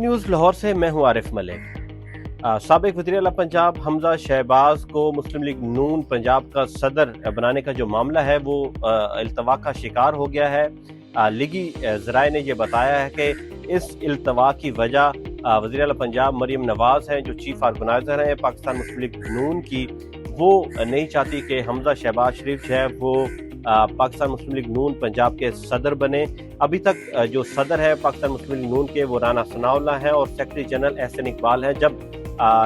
News Lahore से मैं हूं आरिफ मलिक। साबिक वज़ीर आला पंजाब हमजा शहबाज को मुस्लिम लीग नून पंजाब का सदर बनाने का जो मामला है वो इल्तवा का शिकार हो गया है। लीगी ज़राए ने ये बताया है कि इस इल्तवा की वजह वज़ीर आला पंजाब मरीम नवाज़ हैं जो चीफ ऑर्गेनाइज़र हैं पाकिस्तान मुस्लिम लीग नून की। वो नहीं चाहती कि हमजा शहबाज शरीफ जो है वो पाकिस्तान मुस्लिम लीग नून पंजाब के सदर बने। अभी तक जो सदर है पाकिस्तान मुस्लिम लीग नून के वो राना सनाउल्लाह हैं और सेक्रेटरी जनरल एहसन इकबाल हैं। जब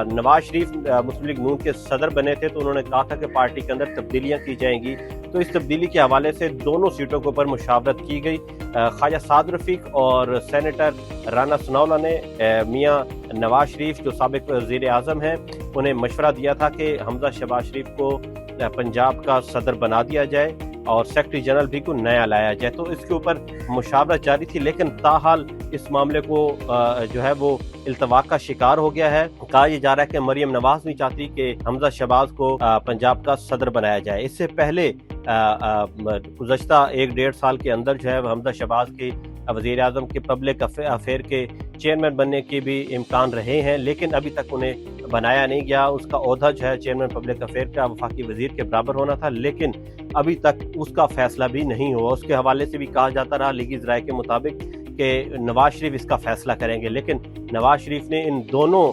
नवाज शरीफ मुस्लिम लीग नून के सदर बने थे तो उन्होंने कहा था कि पार्टी के अंदर तब्दीलियां की जाएंगी, तो इस तब्दीली के हवाले से दोनों सीटों के ऊपर मुशावरत की गई। ख्वाजा साद रफीक और सेनेटर राना सनाउल्लाह ने मियां नवाज शरीफ जो साबिक वज़ीर आज़म हैं उन्हें मशवरा दिया था कि हमजा शहबाज शरीफ को पंजाब का सदर बना दिया जाए और सेक्रेटरी जनरल भी को नया लाया जाए। तो इसके ऊपर मुशावरत जारी थी, लेकिन ताहाल इस मामले को जो है वो इल्तवाक का शिकार हो गया है। कहा यह जा रहा है कि मरीम नवाज नहीं चाहती कि हमजा शहबाज को पंजाब का सदर बनाया जाए। इससे पहले गुज़श्ता 1-1.5 साल के अंदर जो है हमजा शहबाज की वज़ीर आज़म के पब्लिक अफेयर के चेयरमैन बनने के भी इम्कान रहे हैं, लेकिन अभी तक उन्हें बनाया नहीं गया। उसका ओहदा जो है चेयरमैन पब्लिक अफेयर का वफाकी वज़ीर के बराबर होना था, लेकिन अभी तक उसका फैसला भी नहीं हुआ। उसके हवाले से भी कहा जाता रहा लीगी ज़राए के मुताबिक कि नवाज शरीफ इसका फैसला करेंगे, लेकिन नवाज शरीफ ने इन दोनों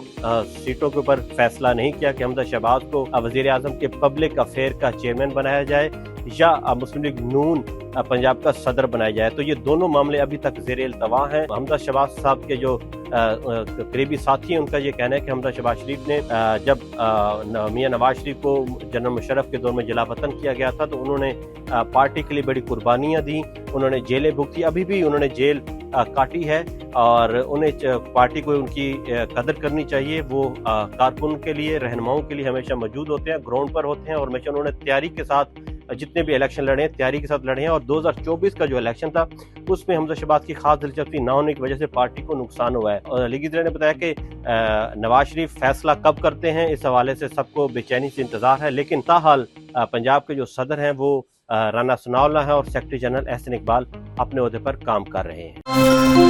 सीटों के ऊपर फैसला नहीं किया कि हमजा शहबाज को वज़ीर आज़म के पब्लिक अफेयर का चेयरमैन बनाया जाए या मुस्लिम लीग नून पंजाब का सदर बनाया जाए। तो ये दोनों मामले अभी तक ज़ेर इल्तवा हैं। हमजा शहबाज साहब के जो करीबी साथी हैं उनका ये कहना है कि हमजा शहबाज शरीफ ने जब मियां नवाज शरीफ को जनरल मुशर्रफ के दौर में जलावतन किया गया था तो उन्होंने पार्टी के लिए बड़ी कुर्बानियाँ दी, उन्होंने जेलें भुगती, अभी भी उन्होंने जेल काटी है और उन्हें पार्टी को उनकी कदर करनी चाहिए। वो कारकुन के लिए रहनुमाओं के लिए हमेशा मौजूद होते हैं, ग्राउंड पर होते हैं और हमेशा उन्होंने तैयारी के साथ जितने भी इलेक्शन लड़े हैं तैयारी के साथ लड़े हैं। और 2024 का जो इलेक्शन था उसमें हमजा शहबाज की खास दिलचस्पी ना होने की वजह से पार्टी को नुकसान हुआ है। और लीगी ज़राए ने बताया कि नवाज शरीफ फैसला कब करते हैं इस हवाले से सबको बेचैनी से इंतजार है, लेकिन ताहाल पंजाब के जो सदर हैं वो राना सनाउल्लाह हैं और सेक्रेटरी जनरल एहसन इकबाल अपने ओहदे पर काम कर रहे हैं।